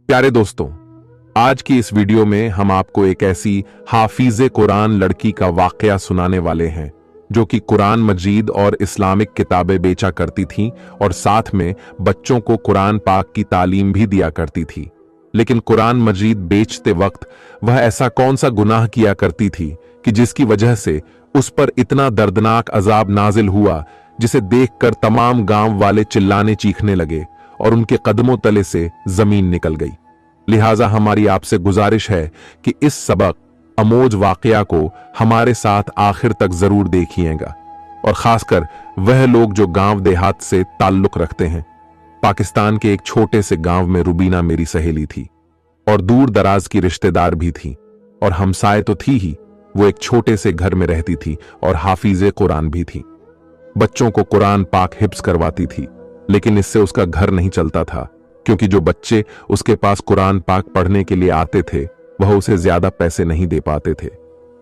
प्यारे दोस्तों, आज की इस वीडियो में हम आपको एक ऐसी हाफिज़े कुरान लड़की का वाकया सुनाने वाले हैं जो कि कुरान मजीद और इस्लामिक किताबें बेचा करती थी और साथ में बच्चों को कुरान पाक की तालीम भी दिया करती थी। लेकिन कुरान मजीद बेचते वक्त वह ऐसा कौन सा गुनाह किया करती थी कि जिसकी वजह से उस पर इतना दर्दनाक अजाब नाजिल हुआ जिसे देखकर तमाम गांव वाले चिल्लाने चीखने लगे और उनके कदमों तले से जमीन निकल गई। लिहाजा हमारी आपसे गुजारिश है कि इस सबक अमोज वाकया को हमारे साथ आखिर तक जरूर देखिएगा, और खासकर वह लोग जो गांव देहात से ताल्लुक रखते हैं। पाकिस्तान के एक छोटे से गांव में रुबीना मेरी सहेली थी और दूर दराज की रिश्तेदार भी थी, और हमसाए तो थी ही, वो एक छोटे से घर में रहती थी और हाफिजे कुरान भी थी। बच्चों को कुरान पाक हिफ्ज करवाती थी, लेकिन इससे उसका घर नहीं चलता था, क्योंकि जो बच्चे उसके पास कुरान पाक पढ़ने के लिए आते थे वह उसे ज्यादा पैसे नहीं दे पाते थे,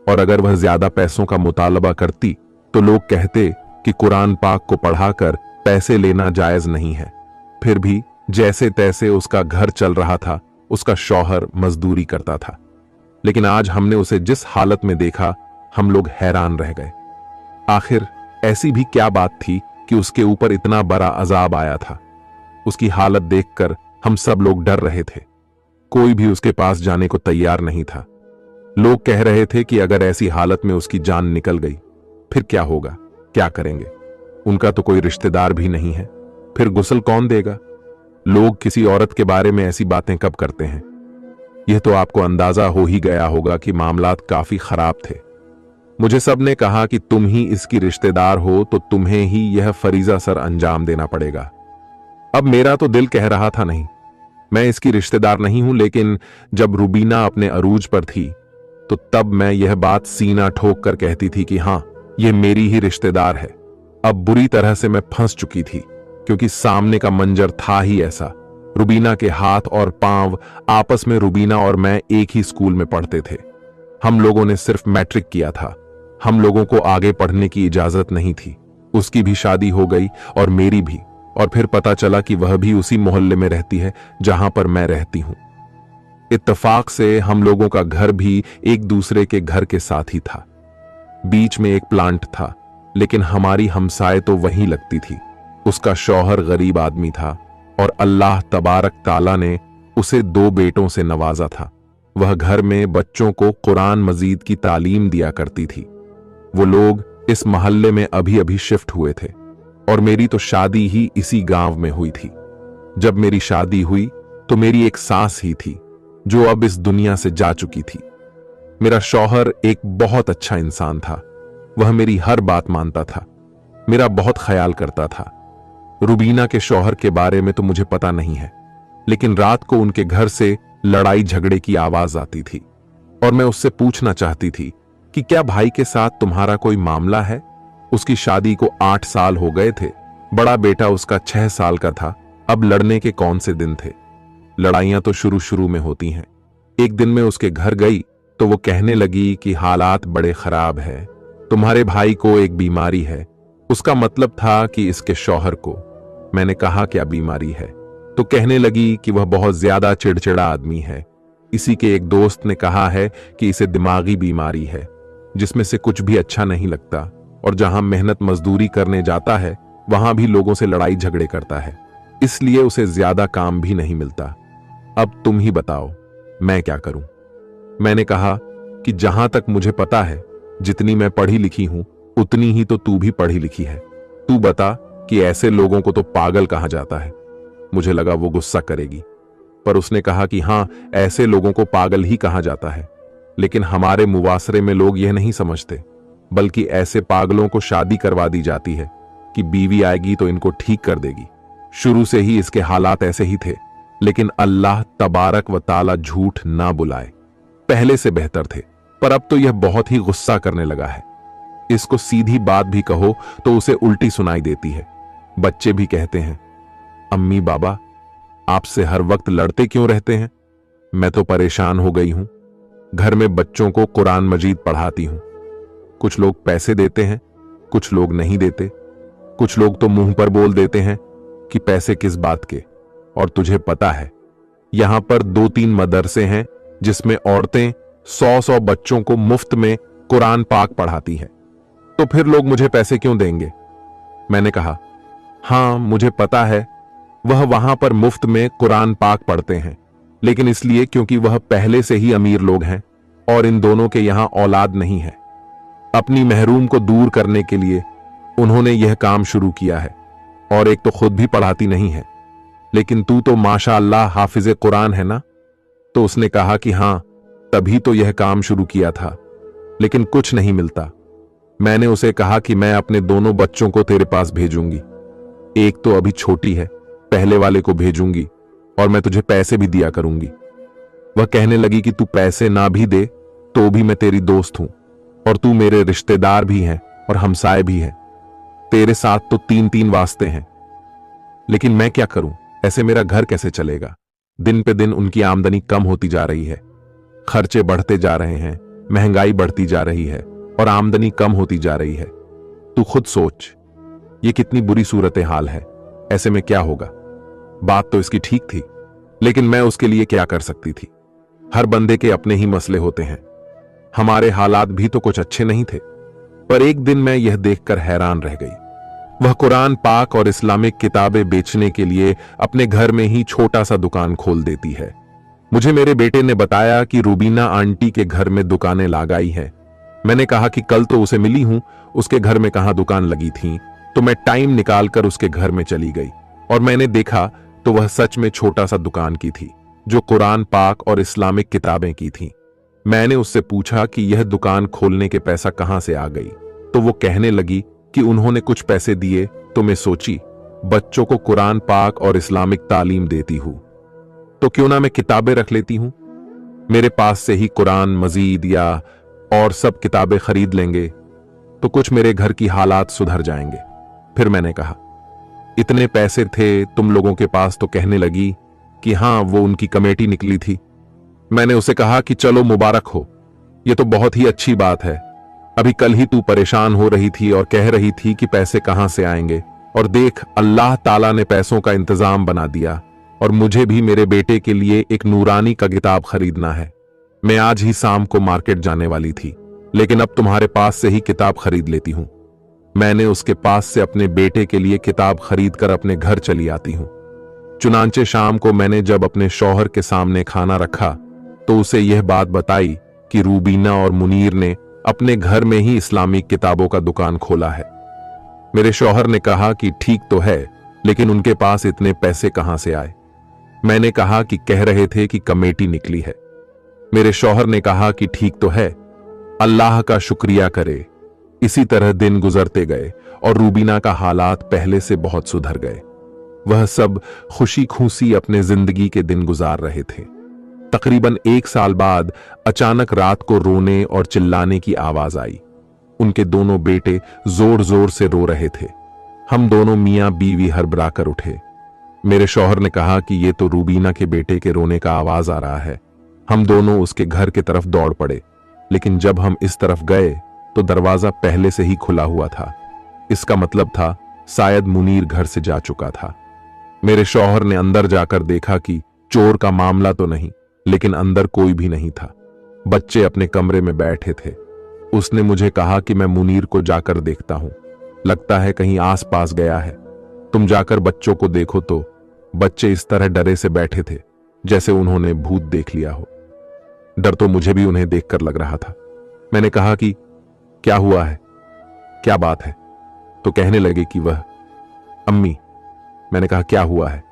और अगर वह ज्यादा पैसों का मुतालबा करती तो लोग कहते कि कुरान पाक को पढ़ाकर पैसे लेना जायज नहीं है। फिर भी जैसे तैसे उसका घर चल रहा था। उसका शौहर मजदूरी करता था, लेकिन आज हमने उसे जिस हालत में देखा हम लोग हैरान रह गए। आखिर ऐसी भी क्या बात थी कि उसके ऊपर इतना बड़ा अजाब आया था। उसकी हालत देखकर हम सब लोग डर रहे थे। कोई भी उसके पास जाने को तैयार नहीं था। लोग कह रहे थे कि अगर ऐसी हालत में उसकी जान निकल गई फिर क्या होगा, क्या करेंगे। उनका तो कोई रिश्तेदार भी नहीं है, फिर गुस्ल कौन देगा। लोग किसी औरत के बारे में ऐसी बातें कब करते हैं। यह तो आपको अंदाजा हो ही गया होगा कि मामलात काफी खराब थे। मुझे सबने कहा कि तुम ही इसकी रिश्तेदार हो तो तुम्हें ही यह फरीजा सर अंजाम देना पड़ेगा। अब मेरा तो दिल कह रहा था नहीं, मैं इसकी रिश्तेदार नहीं हूं, लेकिन जब रुबीना अपने अरूज पर थी तो तब मैं यह बात सीना ठोक कर कहती थी कि हां, यह मेरी ही रिश्तेदार है। अब बुरी तरह से मैं फंस चुकी थी, क्योंकि सामने का मंजर था ही ऐसा। रुबीना के हाथ और पांव आपस में, रुबीना और मैं एक ही स्कूल में पढ़ते थे। हम लोगों ने सिर्फ मैट्रिक किया था, हम लोगों को आगे पढ़ने की इजाजत नहीं थी। उसकी भी शादी हो गई और मेरी भी, और फिर पता चला कि वह भी उसी मोहल्ले में रहती है जहां पर मैं रहती हूं। इत्तेफाक से हम लोगों का घर भी एक दूसरे के घर के साथ ही था। बीच में एक प्लांट था, लेकिन हमारी हमसाए तो वहीं लगती थी। उसका शौहर गरीब आदमी था और अल्लाह तबारक ताला ने उसे 2 बेटों से नवाजा था। वह घर में बच्चों को कुरान मजीद की तालीम दिया करती थी। वो लोग इस मोहल्ले में अभी अभी शिफ्ट हुए थे और मेरी तो शादी ही इसी गांव में हुई थी। जब मेरी शादी हुई तो मेरी एक सास ही थी जो अब इस दुनिया से जा चुकी थी। मेरा शौहर एक बहुत अच्छा इंसान था। वह मेरी हर बात मानता था, मेरा बहुत ख्याल करता था। रुबीना के शौहर के बारे में तो मुझे पता नहीं है, लेकिन रात को उनके घर से लड़ाई झगड़े की आवाज आती थी और मैं उससे पूछना चाहती थी कि क्या भाई के साथ तुम्हारा कोई मामला है। उसकी शादी को 8 साल हो गए थे। बड़ा बेटा उसका 6 साल का था। अब लड़ने के कौन से दिन थे। लड़ाइयां तो शुरू शुरू में होती हैं। एक दिन मैं उसके घर गई तो वो कहने लगी कि हालात बड़े खराब है, तुम्हारे भाई को एक बीमारी है। उसका मतलब था कि इसके शौहर को। मैंने कहा क्या बीमारी है, तो कहने लगी कि वह बहुत ज्यादा चिड़चिड़ा आदमी है। इसी के एक दोस्त ने कहा है कि इसे दिमागी बीमारी है, जिसमें से कुछ भी अच्छा नहीं लगता, और जहां मेहनत मजदूरी करने जाता है वहां भी लोगों से लड़ाई झगड़े करता है, इसलिए उसे ज्यादा काम भी नहीं मिलता। अब तुम ही बताओ मैं क्या करूं। मैंने कहा कि जहां तक मुझे पता है, जितनी मैं पढ़ी लिखी हूं उतनी ही तो तू भी पढ़ी लिखी है। तू बता कि ऐसे लोगों को तो पागल कहा जाता है। मुझे लगा वो गुस्सा करेगी, पर उसने कहा कि हां, ऐसे लोगों को पागल ही कहा जाता है, लेकिन हमारे मुवासरे में लोग यह नहीं समझते, बल्कि ऐसे पागलों को शादी करवा दी जाती है कि बीवी आएगी तो इनको ठीक कर देगी। शुरू से ही इसके हालात ऐसे ही थे, लेकिन अल्लाह तबारक व ताला झूठ ना बुलाए, पहले से बेहतर थे। पर अब तो यह बहुत ही गुस्सा करने लगा है। इसको सीधी बात भी कहो तो उसे उल्टी सुनाई देती है। बच्चे भी कहते हैं, अम्मी बाबा आपसे हर वक्त लड़ते क्यों रहते हैं। मैं तो परेशान हो गई हूं। घर में बच्चों को कुरान मजीद पढ़ाती हूं। कुछ लोग पैसे देते हैं, कुछ लोग नहीं देते। कुछ लोग तो मुंह पर बोल देते हैं कि पैसे किस बात के, और तुझे पता है यहाँ पर 2-3 मदरसे हैं जिसमें औरतें 100-100 बच्चों को मुफ्त में कुरान पाक पढ़ाती हैं। तो फिर लोग मुझे पैसे क्यों देंगे? मैंने कहा, हाँ मुझे पता है, वह वहां पर मुफ्त में कुरान पाक पढ़ते हैं, लेकिन इसलिए क्योंकि वह पहले से ही अमीर लोग हैं और इन दोनों के यहां औलाद नहीं है। अपनी महरूम को दूर करने के लिए उन्होंने यह काम शुरू किया है। और एक तो खुद भी पढ़ाती नहीं है, लेकिन तू तो माशा अल्लाह हाफिज कुरान है ना? तो उसने कहा कि हां, तभी तो यह काम शुरू किया था, लेकिन कुछ नहीं मिलता। मैंने उसे कहा कि मैं अपने दोनों बच्चों को तेरे पास भेजूंगी, एक तो अभी छोटी है, पहले वाले को भेजूंगी और मैं तुझे पैसे भी दिया करूंगी। वह कहने लगी कि तू पैसे ना भी दे तो भी मैं तेरी दोस्त हूं और तू मेरे रिश्तेदार भी हैं और हमसाए भी हैं, तेरे साथ तो 3-3 वास्ते हैं। लेकिन मैं क्या करूं, ऐसे मेरा घर कैसे चलेगा? दिन पे दिन उनकी आमदनी कम होती जा रही है, खर्चे बढ़ते जा रहे हैं, महंगाई बढ़ती जा रही है और आमदनी कम होती जा रही है। तू खुद सोच, ये कितनी बुरी सूरत हाल है। ऐसे में क्या होगा? बात तो इसकी ठीक थी, लेकिन मैं उसके लिए क्या कर सकती थी? हर बंदे के अपने ही मसले होते हैं। हमारे हालात भी तो कुछ अच्छे नहीं थे। पर एक दिन मैं यह देखकर हैरान रह गई। वह कुरान पाक और इस्लामिक किताबें बेचने के लिए अपने घर में ही छोटा सा दुकान खोल देती है। मुझे मेरे बेटे ने बताया कि रूबीना आंटी के घर में दुकानें लगाई है। मैंने कहा कि कल तो उसे मिली हूं, उसके घर में कहां दुकान लगी थी। तो मैं टाइम निकालकर उसके घर में चली गई और मैंने देखा तो वह सच में छोटा सा दुकान की थी, जो कुरान पाक और इस्लामिक किताबें की थी। मैंने उससे पूछा कि यह दुकान खोलने के पैसा कहां से आ गई, तो वो कहने लगी कि उन्होंने कुछ पैसे दिए। तो मैं सोची, बच्चों को कुरान पाक और इस्लामिक तालीम देती हूं तो क्यों ना मैं किताबें रख लेती हूं। मेरे पास से ही कुरान मजीद या और सब किताबें खरीद लेंगे तो कुछ मेरे घर की हालात सुधर जाएंगे। फिर मैंने कहा, इतने पैसे थे तुम लोगों के पास? तो कहने लगी कि हां, वो उनकी कमेटी निकली थी। मैंने उसे कहा कि चलो मुबारक हो, ये तो बहुत ही अच्छी बात है। अभी कल ही तू परेशान हो रही थी और कह रही थी कि पैसे कहां से आएंगे, और देख अल्लाह ताला ने पैसों का इंतजाम बना दिया। और मुझे भी मेरे बेटे के लिए एक नूरानी का किताब खरीदना है। मैं आज ही शाम को मार्केट जाने वाली थी, लेकिन अब तुम्हारे पास से ही किताब खरीद लेती हूं। मैंने उसके पास से अपने बेटे के लिए किताब खरीद कर अपने घर चली आती हूं। चुनांचे शाम को मैंने जब अपने शौहर के सामने खाना रखा तो उसे यह बात बताई कि रूबीना और मुनीर ने अपने घर में ही इस्लामिक किताबों का दुकान खोला है। मेरे शौहर ने कहा कि ठीक तो है, लेकिन उनके पास इतने पैसे कहां से आए? मैंने कहा कि कह रहे थे कि कमेटी निकली है। मेरे शौहर ने कहा कि ठीक तो है, अल्लाह का शुक्रिया करे। इसी तरह दिन गुजरते गए और रूबीना का हालात पहले से बहुत सुधर गए। वह सब खुशी खुशी अपने जिंदगी के दिन गुजार रहे थे। तकरीबन 1 साल बाद अचानक रात को रोने और चिल्लाने की आवाज आई। उनके दोनों बेटे जोर जोर से रो रहे थे। हम दोनों मियां बीवी हड़बड़ा कर उठे। मेरे शौहर ने कहा कि ये तो रूबीना के बेटे के रोने का आवाज आ रहा है। हम दोनों उसके घर की तरफ दौड़ पड़े, लेकिन जब हम इस तरफ गए तो दरवाजा पहले से ही खुला हुआ था। इसका मतलब था शायद मुनीर घर से जा चुका था। मेरे शौहर ने अंदर जाकर देखा कि चोर का मामला तो नहीं, लेकिन अंदर कोई भी नहीं था। बच्चे अपने कमरे में बैठे थे। उसने मुझे कहा कि मैं मुनीर को जाकर देखता हूं, लगता है कहीं आस पास गया है। तुम जाकर बच्चों को देखो। तो बच्चे इस तरह डरे से बैठे थे जैसे उन्होंने भूत देख लिया हो। डर तो मुझे भी उन्हें देखकर लग रहा था। मैंने कहा कि क्या हुआ है, क्या बात है? तो कहने लगे कि वह अम्मी। मैंने कहा क्या हुआ है?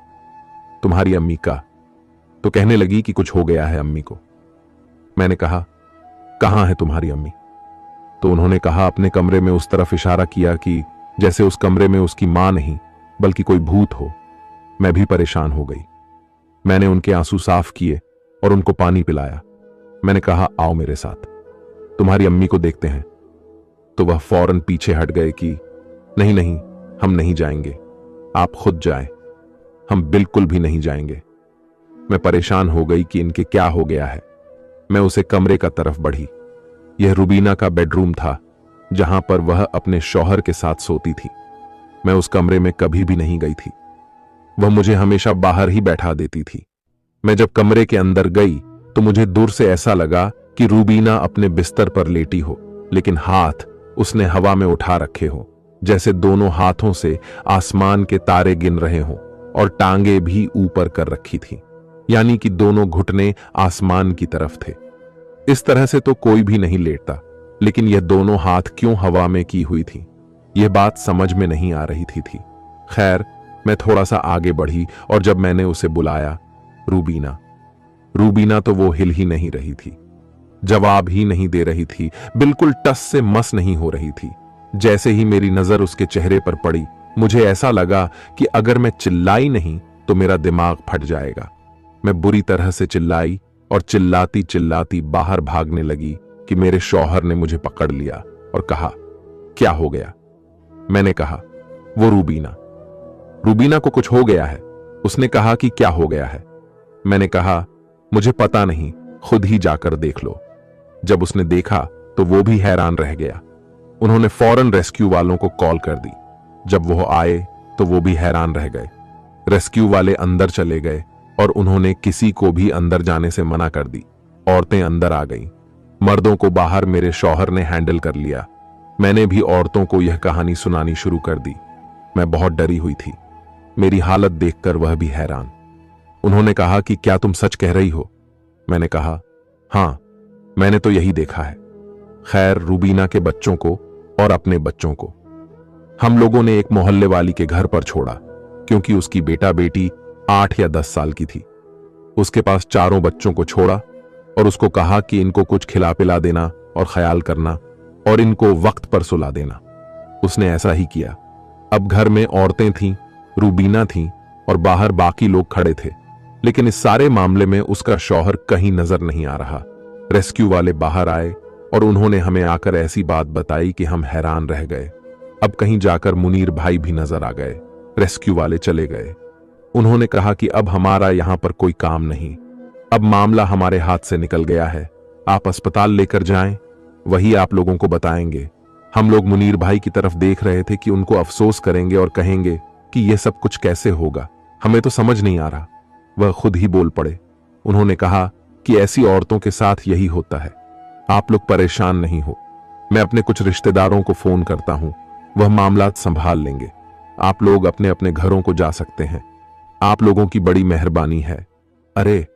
तुम्हारी अम्मी का। तो कहने लगी कि कुछ हो गया है अम्मी को। मैंने कहा कहां है तुम्हारी अम्मी? तो उन्होंने कहा अपने कमरे में, उस तरफ इशारा किया कि जैसे उस कमरे में उसकी मां नहीं बल्कि कोई भूत हो। मैं भी परेशान हो गई। मैंने उनके आंसू साफ किए और उनको पानी पिलाया। मैंने कहा आओ मेरे साथ, तुम्हारी अम्मी को देखते हैं। तो वह फौरन पीछे हट गए कि नहीं नहीं, हम नहीं जाएंगे, आप खुद जाएं। हम बिल्कुल भी नहीं जाएंगे। मैं परेशान हो गई कि इनके क्या हो गया है। मैं उसे कमरे का तरफ बढ़ी। यह रूबीना का बेडरूम था, जहां पर वह अपने शौहर के साथ सोती थी। मैं उस कमरे में कभी भी नहीं गई थी। वह मुझे हमेशा बाहर ही बैठा देती थी। मैं जब कमरे के अंदर गई तो मुझे दूर से ऐसा लगा कि रूबीना अपने बिस्तर पर लेटी हो, लेकिन हाथ उसने हवा में उठा रखे हो, जैसे दोनों हाथों से आसमान के तारे गिन रहे हों, और टांगे भी ऊपर कर रखी थी, यानी कि दोनों घुटने आसमान की तरफ थे। इस तरह से तो कोई भी नहीं लेटता, लेकिन यह दोनों हाथ क्यों हवा में की हुई थी, यह बात समझ में नहीं आ रही थी। खैर, मैं थोड़ा सा आगे बढ़ी और जब मैंने उसे बुलाया, रूबीना, रूबीना तो वो हिल ही नहीं रही थी, जवाब ही नहीं दे रही थी, बिल्कुल टस से मस नहीं हो रही थी। जैसे ही मेरी नजर उसके चेहरे पर पड़ी, मुझे ऐसा लगा कि अगर मैं चिल्लाई नहीं तो मेरा दिमाग फट जाएगा। मैं बुरी तरह से चिल्लाई और चिल्लाती चिल्लाती बाहर भागने लगी कि मेरे शौहर ने मुझे पकड़ लिया और कहा, क्या हो गया? मैंने कहा, वो रूबीना, रूबीना को कुछ हो गया है। उसने कहा कि क्या हो गया है? मैंने कहा, मुझे पता नहीं, खुद ही जाकर देख लो। जब उसने देखा तो वो भी हैरान रह गया। उन्होंने फौरन रेस्क्यू वालों को कॉल कर दी। जब वो आए तो वो भी हैरान रह गए। रेस्क्यू वाले अंदर चले गए और उन्होंने किसी को भी अंदर जाने से मना कर दी। औरतें अंदर आ गईं। मर्दों को बाहर मेरे शौहर ने हैंडल कर लिया। मैंने भी औरतों को यह कहानी सुनानी शुरू कर दी। मैं बहुत डरी हुई थी। मेरी हालत देखकर वह भी हैरान। उन्होंने कहा कि क्या तुम सच कह रही हो? मैंने कहा, हां, मैंने तो यही देखा है। खैर, रूबीना के बच्चों को और अपने बच्चों को हम लोगों ने एक मोहल्ले वाली के घर पर छोड़ा, क्योंकि उसकी बेटा बेटी 8 या 10 साल की थी। उसके पास चारों बच्चों को छोड़ा और उसको कहा कि इनको कुछ खिला पिला देना और ख्याल करना और इनको वक्त पर सुला देना। उसने ऐसा ही किया। अब घर में औरतें थीं, रूबीना थी और बाहर बाकी लोग खड़े थे, लेकिन इस सारे मामले में उसका शौहर कहीं नजर नहीं आ रहा। रेस्क्यू वाले बाहर आए और उन्होंने हमें आकर ऐसी बात बताई कि हम हैरान रह गए। अब कहीं जाकर मुनीर भाई भी नजर आ गए। रेस्क्यू वाले चले गए। उन्होंने कहा कि अब हमारा यहां पर कोई काम नहीं, अब मामला हमारे हाथ से निकल गया है, आप अस्पताल लेकर जाएं, वही आप लोगों को बताएंगे। हम लोग मुनीर भाई की तरफ देख रहे थे कि उनको अफसोस करेंगे और कहेंगे कि यह सब कुछ कैसे होगा, हमें तो समझ नहीं आ रहा। वह खुद ही बोल पड़े। उन्होंने कहा कि ऐसी औरतों के साथ यही होता है, आप लोग परेशान नहीं हो, मैं अपने कुछ रिश्तेदारों को फोन करता हूं, वह मामला संभाल लेंगे, आप लोग अपने अपने घरों को जा सकते हैं, आप लोगों की बड़ी मेहरबानी है। अरे,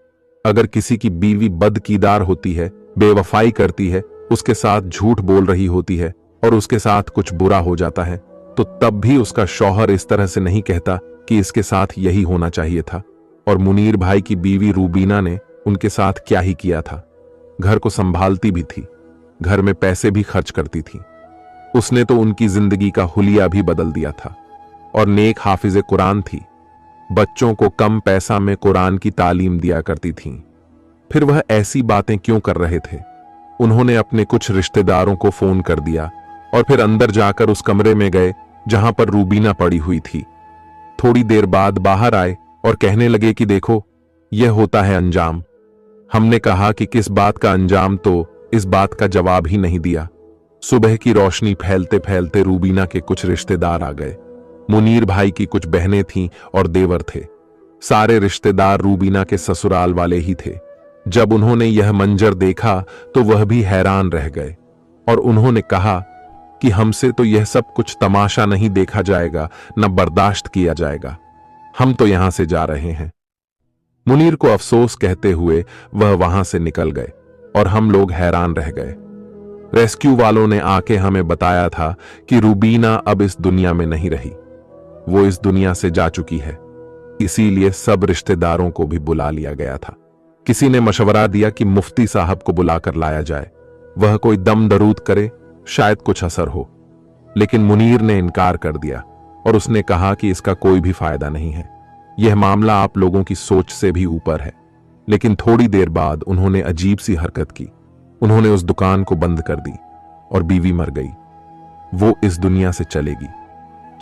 अगर किसी की बीवी बदकीदार होती है, बेवफाई करती है, उसके साथ झूठ बोल रही होती है और उसके साथ कुछ बुरा हो जाता है, तो तब भी उसका शौहर इस तरह से नहीं कहता कि इसके साथ यही होना चाहिए था। और मुनीर भाई की बीवी रूबीना ने उनके साथ क्या ही किया था। घर को संभालती भी थी, घर में पैसे भी खर्च करती थी। उसने तो उनकी जिंदगी का हुलिया भी बदल दिया था और नेक हाफिज कुरान थी। बच्चों को कम पैसा में कुरान की तालीम दिया करती थीं। फिर वह ऐसी बातें क्यों कर रहे थे? उन्होंने अपने कुछ रिश्तेदारों को फोन कर दिया और फिर अंदर जाकर उस कमरे में गए जहां पर रूबीना पड़ी हुई थी। थोड़ी देर बाद बाहर आए और कहने लगे कि देखो, यह होता है अंजाम। हमने कहा कि किस बात का अंजाम, तो इस बात का जवाब ही नहीं दिया। सुबह की रोशनी फैलते फैलते रूबीना के कुछ रिश्तेदार आ गए। मुनीर भाई की कुछ बहनें थीं और देवर थे। सारे रिश्तेदार रूबीना के ससुराल वाले ही थे। जब उन्होंने यह मंजर देखा तो वह भी हैरान रह गए और उन्होंने कहा कि हमसे तो यह सब कुछ तमाशा नहीं देखा जाएगा, न बर्दाश्त किया जाएगा, हम तो यहां से जा रहे हैं। मुनीर को अफसोस कहते हुए वह वहां से निकल गए और हम लोग हैरान रह गए। रेस्क्यू वालों ने आके हमें बताया था कि रूबीना अब इस दुनिया में नहीं रही, वो इस दुनिया से जा चुकी है। इसीलिए सब रिश्तेदारों को भी बुला लिया गया था। किसी ने मशवरा दिया कि मुफ्ती साहब को बुलाकर लाया जाए, वह कोई दम दरूद करे, शायद कुछ असर हो। लेकिन मुनीर ने इनकार कर दिया और उसने कहा कि इसका कोई भी फायदा नहीं है, यह मामला आप लोगों की सोच से भी ऊपर है। लेकिन थोड़ी देर बाद उन्होंने अजीब सी हरकत की। उन्होंने उस दुकान को बंद कर दी और बीवी मर गई। वो इस दुनिया से चलेगी।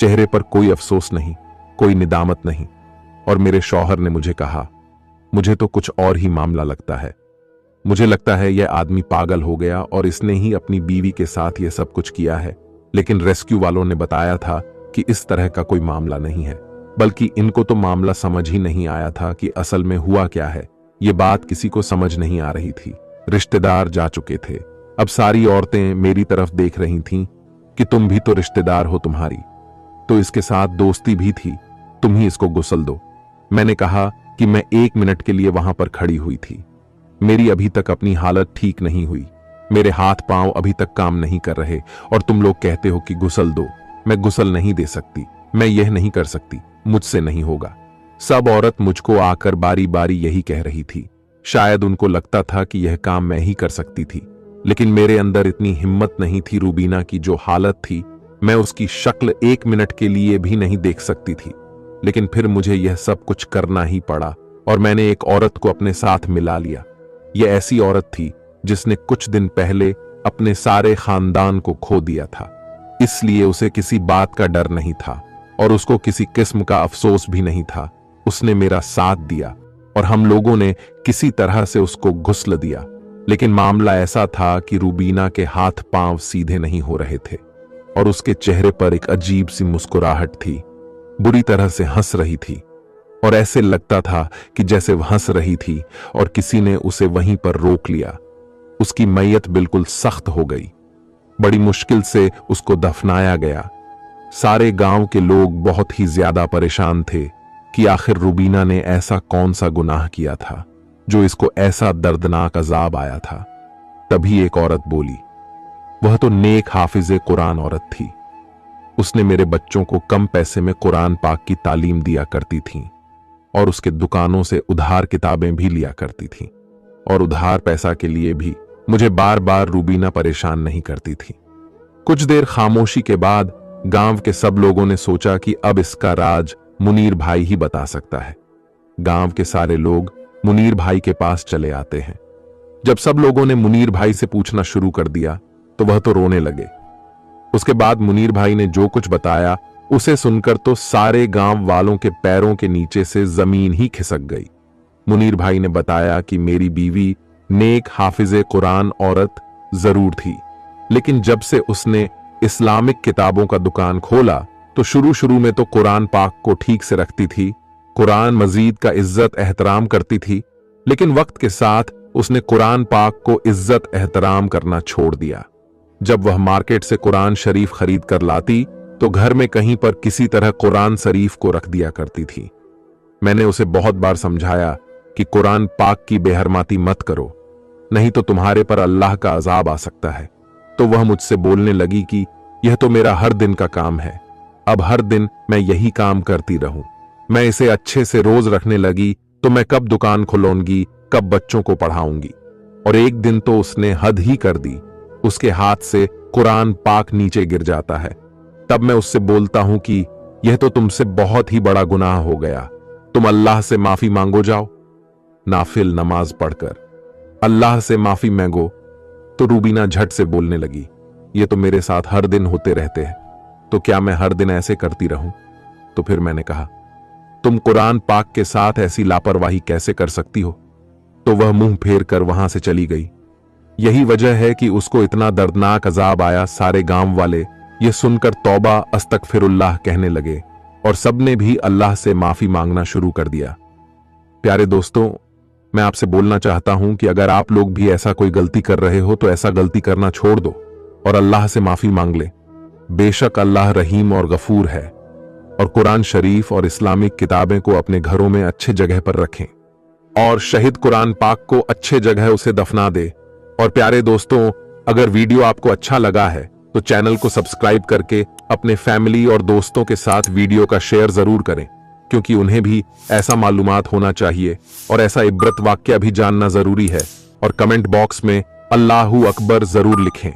चेहरे पर कोई अफसोस नहीं, कोई निदामत नहीं। और मेरे शौहर ने मुझे कहा, मुझे तो कुछ और ही मामला लगता है। मुझे लगता है यह आदमी पागल हो गया और इसने ही अपनी बीवी के साथ यह सब कुछ किया है। लेकिन रेस्क्यू वालों ने बताया था कि इस तरह का कोई मामला नहीं है, बल्कि इनको तो मामला समझ ही नहीं आया था कि असल में हुआ क्या है। ये बात किसी को समझ नहीं आ रही थी। रिश्तेदार जा चुके थे। अब सारी औरतें मेरी तरफ देख रही थीं कि तुम भी तो रिश्तेदार हो, तुम्हारी तो इसके साथ दोस्ती भी थी, तुम ही इसको गुस्ल दो। मैंने कहा कि मैं 1 मिनट के लिए वहां पर खड़ी हुई थी। मेरी अभी तक अपनी हालत ठीक नहीं हुई, मेरे हाथ पांव अभी तक काम नहीं कर रहे और तुम लोग कहते हो कि गुस्ल दो। मैं गुस्ल नहीं दे सकती, मैं यह नहीं कर सकती, मुझसे नहीं होगा। सब औरत मुझको आकर बारी बारी यही कह रही थी। शायद उनको लगता था कि यह काम मैं ही कर सकती थी, लेकिन मेरे अंदर इतनी हिम्मत नहीं थी। रूबीना की जो हालत थी, मैं उसकी शक्ल 1 मिनट के लिए भी नहीं देख सकती थी, लेकिन फिर मुझे यह सब कुछ करना ही पड़ा और मैंने एक औरत को अपने साथ मिला लिया। यह ऐसी औरत थी जिसने कुछ दिन पहले अपने सारे खानदान को खो दिया था, इसलिए उसे किसी बात का डर नहीं था और उसको किसी किस्म का अफसोस भी नहीं था। उसने मेरा साथ दिया और हम लोगों ने किसी तरह से उसको गुस्ल दिया, लेकिन मामला ऐसा था कि रूबीना के हाथ पांव सीधे नहीं हो रहे थे और उसके चेहरे पर एक अजीब सी मुस्कुराहट थी। बुरी तरह से हंस रही थी और ऐसे लगता था कि जैसे वह हंस रही थी और किसी ने उसे वहीं पर रोक लिया। उसकी मैयत बिल्कुल सख्त हो गई। बड़ी मुश्किल से उसको दफनाया गया। सारे गांव के लोग बहुत ही ज्यादा परेशान थे कि आखिर रूबीना ने ऐसा कौन सा गुनाह किया था जो इसको ऐसा दर्दनाक अजाब आया था। तभी एक औरत बोली। वह तो नेक हाफिजे कुरान औरत थी। उसने मेरे बच्चों को कम पैसे में कुरान पाक की तालीम दिया करती थी और उसके दुकानों से उधार किताबें भी लिया करती थी और उधार पैसा के लिए भी मुझे बार बार रूबीना परेशान नहीं करती थी। कुछ देर खामोशी के बाद गांव के सब लोगों ने सोचा कि अब इसका राज मुनीर भाई ही बता सकता है। गांव के सारे लोग मुनीर भाई के पास चले आते हैं। जब सब लोगों ने मुनीर भाई से पूछना शुरू कर दिया तो वह तो रोने लगे। उसके बाद मुनीर भाई ने जो कुछ बताया उसे सुनकर तो सारे गांव वालों के पैरों के नीचे से जमीन ही खिसक गई। मुनीर भाई ने बताया कि मेरी बीवी नेक हाफिजे कुरान औरत जरूर थी, लेकिन जब से उसने इस्लामिक किताबों का दुकान खोला तो शुरू में तो कुरान पाक को ठीक से रखती थी, कुरान मजीद का इज्जत एहतराम करती थी, लेकिन वक्त के साथ उसने कुरान पाक को इज्जत एहतराम करना छोड़ दिया। जब वह मार्केट से कुरान शरीफ खरीद कर लाती तो घर में कहीं पर किसी तरह कुरान शरीफ को रख दिया करती थी। मैंने उसे बहुत बार समझाया कि कुरान पाक की बेहरमाती मत करो, नहीं तो तुम्हारे पर अल्लाह का अजाब आ सकता है। तो वह मुझसे बोलने लगी कि यह तो मेरा हर दिन का काम है, अब हर दिन मैं यही काम करती रहूं। मैं इसे अच्छे से रोज रखने लगी तो मैं कब दुकान खुलवाऊंगी, कब बच्चों को पढ़ाऊंगी। और एक दिन तो उसने हद ही कर दी, उसके हाथ से कुरान पाक नीचे गिर जाता है। तब मैं उससे बोलता हूं कि यह तो तुमसे बहुत ही बड़ा गुनाह हो गया, तुम अल्लाह से माफी मांगो जाओ। नाफिल नमाज पढ़कर अल्लाह से माफी मांगो। तो रूबीना झट से बोलने लगी, ये तो मेरे साथ हर दिन होते रहते हैं, तो क्या मैं हर दिन ऐसे करती रहूं? तो फिर मैंने कहा, तुम कुरान पाक के साथ ऐसी लापरवाही कैसे कर सकती हो? तो वह मुंह फेर कर वहां से चली गई। यही वजह है कि उसको इतना दर्दनाक अजाब आया। सारे गांव वाले ये सुनकर तौबा अस्तगफिरुल्लाह कहने लगे और सबने भी अल्लाह से माफी मांगना शुरू कर दिया। प्यारे दोस्तों, मैं आपसे बोलना चाहता हूं कि अगर आप लोग भी ऐसा कोई गलती कर रहे हो तो ऐसा गलती करना छोड़ दो और अल्लाह से माफी मांग ले। बेशक अल्लाह रहीम और गफूर है। और कुरान शरीफ और इस्लामिक किताबें को अपने घरों में अच्छे जगह पर रखें और शहीद कुरान पाक को अच्छे जगह उसे दफना दे। और प्यारे दोस्तों, अगर वीडियो आपको अच्छा लगा है तो चैनल को सब्सक्राइब करके अपने फैमिली और दोस्तों के साथ वीडियो का शेयर जरूर करें, क्योंकि उन्हें भी ऐसा मालूमात होना चाहिए और ऐसा इब्रत वाक्या भी जानना जरूरी है। और कमेंट बॉक्स में अल्लाहू अकबर जरूर लिखें।